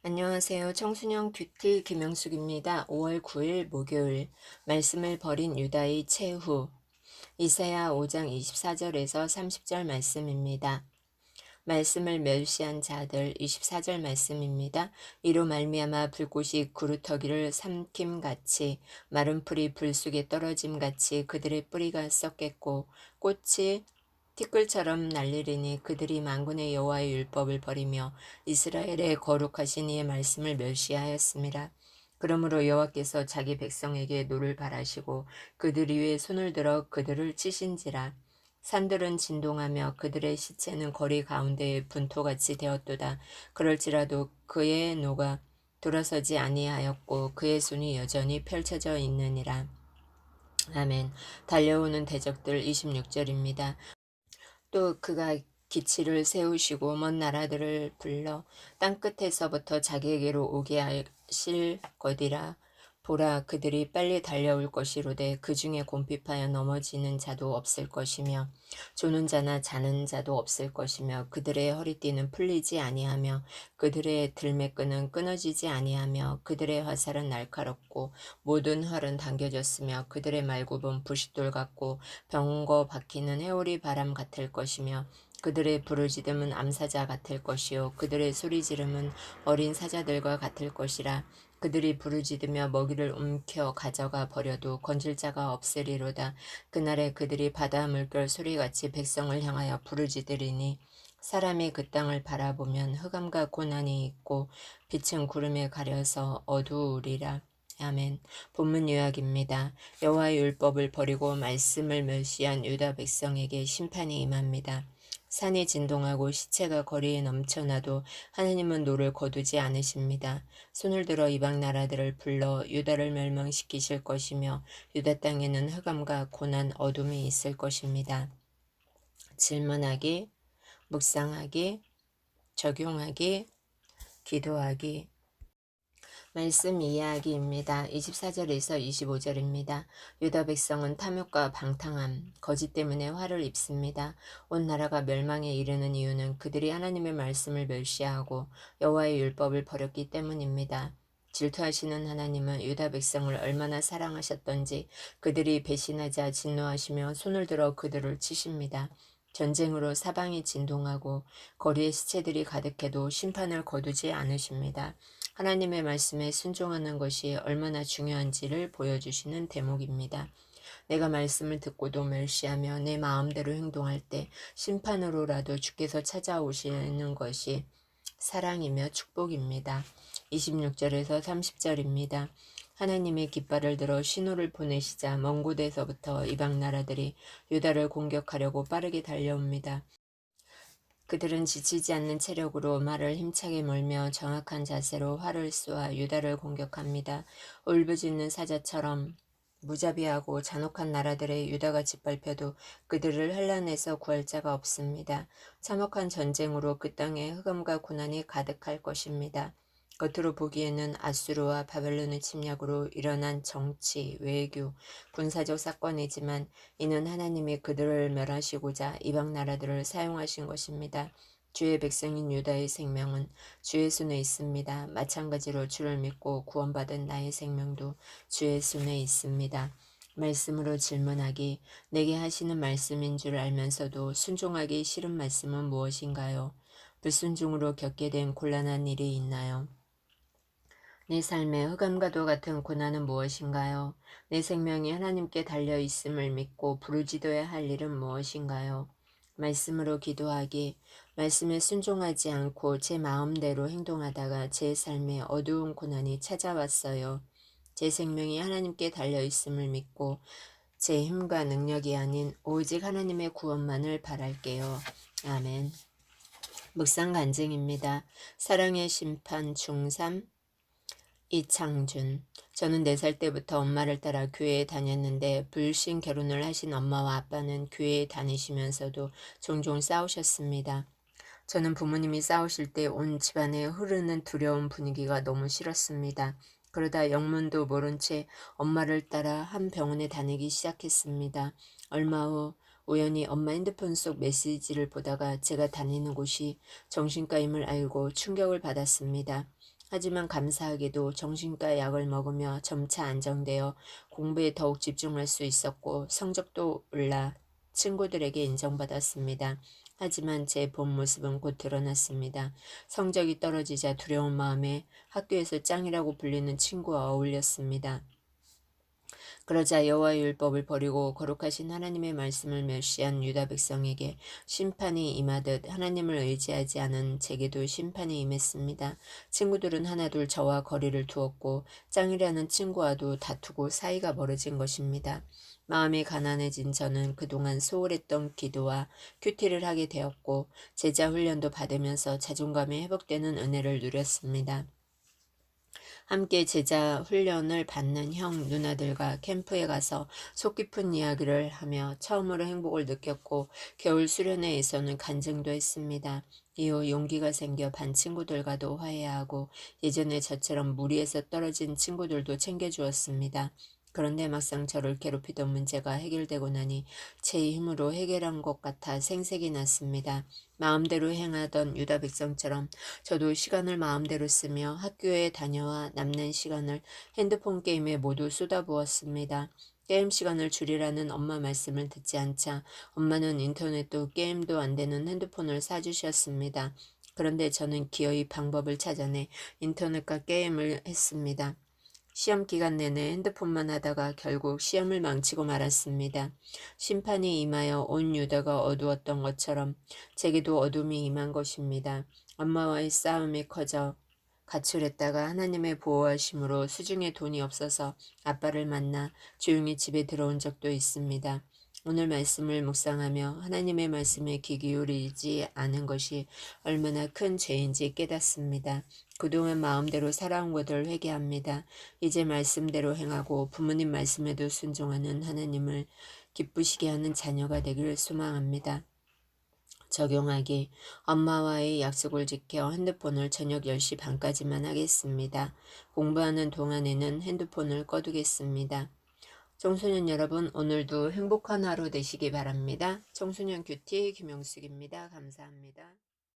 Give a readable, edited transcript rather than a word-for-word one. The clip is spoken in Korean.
안녕하세요. 청소년 큐티 김영숙입니다. 5월 9일 목요일 말씀을 버린 유다의 최후 이사야 5장 24절에서 30절 말씀입니다. 말씀을 멸시한 자들 24절 말씀입니다. 이로 말미암아 불꽃이 구루터기를 삼킴같이 마른 풀이 불 속에 떨어짐같이 그들의 뿌리가 썩겠고 꽃이 티끌처럼 날리리니 그들이 만군의 여호와의 율법을 버리며 이스라엘의 거룩하신 이의 말씀을 멸시하였습니다. 그러므로 여호와께서 자기 백성에게 노를 바라시고 그들 위에 손을 들어 그들을 치신지라. 산들은 진동하며 그들의 시체는 거리 가운데에 분토같이 되었도다. 그럴지라도 그의 노가 돌아서지 아니하였고 그의 손이 여전히 펼쳐져 있느니라. 아멘. 달려오는 대적들 26절입니다. 또 그가 기치를 세우시고 먼 나라들을 불러 땅끝에서부터 자기에게로 오게 하실 것이라. 보라, 그들이 빨리 달려올 것이로되 그 중에 곰핍하여 넘어지는 자도 없을 것이며 조는 자나 자는 자도 없을 것이며 그들의 허리띠는 풀리지 아니하며 그들의 들매끈은 끊어지지 아니하며 그들의 화살은 날카롭고 모든 활은 당겨졌으며 그들의 말굽은 부싯돌 같고 병거 박히는 해오리 바람 같을 것이며 그들의 부르짖음은 암사자 같을 것이요 그들의 소리지름은 어린 사자들과 같을 것이라. 그들이 부르짖으며 먹이를 움켜 가져가 버려도 건질 자가 없으리로다. 그날에 그들이 바다 물결 소리같이 백성을 향하여 부르짖으리니 사람이 그 땅을 바라보면 흑암과 고난이 있고 빛은 구름에 가려서 어두우리라. 아멘. 본문 요약입니다. 여호와의 율법을 버리고 말씀을 멸시한 유다 백성에게 심판이 임합니다. 산이 진동하고 시체가 거리에 넘쳐나도 하나님은 노를 거두지 않으십니다. 손을 들어 이방 나라들을 불러 유다를 멸망시키실 것이며 유다 땅에는 흑암과 고난 어둠이 있을 것입니다. 질문하기, 묵상하기, 적용하기, 기도하기. 말씀 이야기입니다. 24절에서 25절입니다. 유다 백성은 탐욕과 방탕함, 거짓 때문에 화를 입습니다. 온 나라가 멸망에 이르는 이유는 그들이 하나님의 말씀을 멸시하고 여호와의 율법을 버렸기 때문입니다. 질투하시는 하나님은 유다 백성을 얼마나 사랑하셨던지 그들이 배신하자 진노하시며 손을 들어 그들을 치십니다. 전쟁으로 사방이 진동하고 거리에 시체들이 가득해도 심판을 거두지 않으십니다. 하나님의 말씀에 순종하는 것이 얼마나 중요한지를 보여주시는 대목입니다. 내가 말씀을 듣고도 멸시하며 내 마음대로 행동할 때 심판으로라도 주께서 찾아오시는 것이 사랑이며 축복입니다. 26절에서 30절입니다. 하나님의 깃발을 들어 신호를 보내시자 먼 곳에서부터 이방 나라들이 유다를 공격하려고 빠르게 달려옵니다. 그들은 지치지 않는 체력으로 말을 힘차게 몰며 정확한 자세로 활을 쏘아 유다를 공격합니다. 울부짖는 사자처럼 무자비하고 잔혹한 나라들의 유다가 짓밟혀도 그들을 환란에서 구할 자가 없습니다. 참혹한 전쟁으로 그 땅에 흑암과 고난이 가득할 것입니다. 겉으로 보기에는 아수르와 바벨론의 침략으로 일어난 정치, 외교, 군사적 사건이지만 이는 하나님이 그들을 멸하시고자 이방 나라들을 사용하신 것입니다. 주의 백성인 유다의 생명은 주의 손에 있습니다. 마찬가지로 주를 믿고 구원받은 나의 생명도 주의 손에 있습니다. 말씀으로 질문하기, 내게 하시는 말씀인 줄 알면서도 순종하기 싫은 말씀은 무엇인가요? 불순종으로 겪게 된 곤란한 일이 있나요? 내 삶의 흑암과도 같은 고난은 무엇인가요? 내 생명이 하나님께 달려 있음을 믿고 부르짖어야 할 일은 무엇인가요? 말씀으로 기도하기, 말씀에 순종하지 않고 제 마음대로 행동하다가 제 삶에 어두운 고난이 찾아왔어요. 제 생명이 하나님께 달려 있음을 믿고 제 힘과 능력이 아닌 오직 하나님의 구원만을 바랄게요. 아멘. 묵상 간증입니다. 사랑의 심판 중3 이창준. 저는 4살 때부터 엄마를 따라 교회에 다녔는데 불신 결혼을 하신 엄마와 아빠는 교회에 다니시면서도 종종 싸우셨습니다. 저는 부모님이 싸우실 때 온 집안에 흐르는 두려운 분위기가 너무 싫었습니다. 그러다 영문도 모른 채 엄마를 따라 한 병원에 다니기 시작했습니다. 얼마 후 우연히 엄마 핸드폰 속 메시지를 보다가 제가 다니는 곳이 정신과임을 알고 충격을 받았습니다. 하지만 감사하게도 정신과 약을 먹으며 점차 안정되어 공부에 더욱 집중할 수 있었고 성적도 올라 친구들에게 인정받았습니다. 하지만 제 본 모습은 곧 드러났습니다. 성적이 떨어지자 두려운 마음에 학교에서 짱이라고 불리는 친구와 어울렸습니다. 그러자 여호와의 율법을 버리고 거룩하신 하나님의 말씀을 멸시한 유다 백성에게 심판이 임하듯 하나님을 의지하지 않은 제게도 심판이 임했습니다. 친구들은 하나둘 저와 거리를 두었고 짱이라는 친구와도 다투고 사이가 멀어진 것입니다. 마음이 가난해진 저는 그동안 소홀했던 기도와 큐티를 하게 되었고 제자 훈련도 받으면서 자존감이 회복되는 은혜를 누렸습니다. 함께 제자 훈련을 받는 형 누나들과 캠프에 가서 속 깊은 이야기를 하며 처음으로 행복을 느꼈고 겨울 수련회에서는 간증도 했습니다. 이후 용기가 생겨 반 친구들과도 화해하고 예전에 저처럼 무리에서 떨어진 친구들도 챙겨주었습니다. 그런데 막상 저를 괴롭히던 문제가 해결되고 나니 제 힘으로 해결한 것 같아 생색이 났습니다. 마음대로 행하던 유다 백성처럼 저도 시간을 마음대로 쓰며 학교에 다녀와 남는 시간을 핸드폰 게임에 모두 쏟아부었습니다. 게임 시간을 줄이라는 엄마 말씀을 듣지 않자 엄마는 인터넷도 게임도 안 되는 핸드폰을 사주셨습니다. 그런데 저는 기어이 방법을 찾아내 인터넷과 게임을 했습니다. 시험 기간 내내 핸드폰만 하다가 결국 시험을 망치고 말았습니다. 심판이 임하여 온 유다가 어두웠던 것처럼 제게도 어둠이 임한 것입니다. 엄마와의 싸움이 커져 가출했다가 하나님의 보호하심으로 수중에 돈이 없어서 아빠를 만나 조용히 집에 들어온 적도 있습니다. 오늘 말씀을 묵상하며 하나님의 말씀에 귀 기울이지 않은 것이 얼마나 큰 죄인지 깨닫습니다. 그동안 마음대로 살아온 것을 회개합니다. 이제 말씀대로 행하고 부모님 말씀에도 순종하는 하나님을 기쁘시게 하는 자녀가 되기를 소망합니다. 적용하기. 엄마와의 약속을 지켜 핸드폰을 저녁 10시 반까지만 하겠습니다. 공부하는 동안에는 핸드폰을 꺼두겠습니다. 청소년 여러분, 오늘도 행복한 하루 되시기 바랍니다. 청소년 큐티 김영숙입니다. 감사합니다.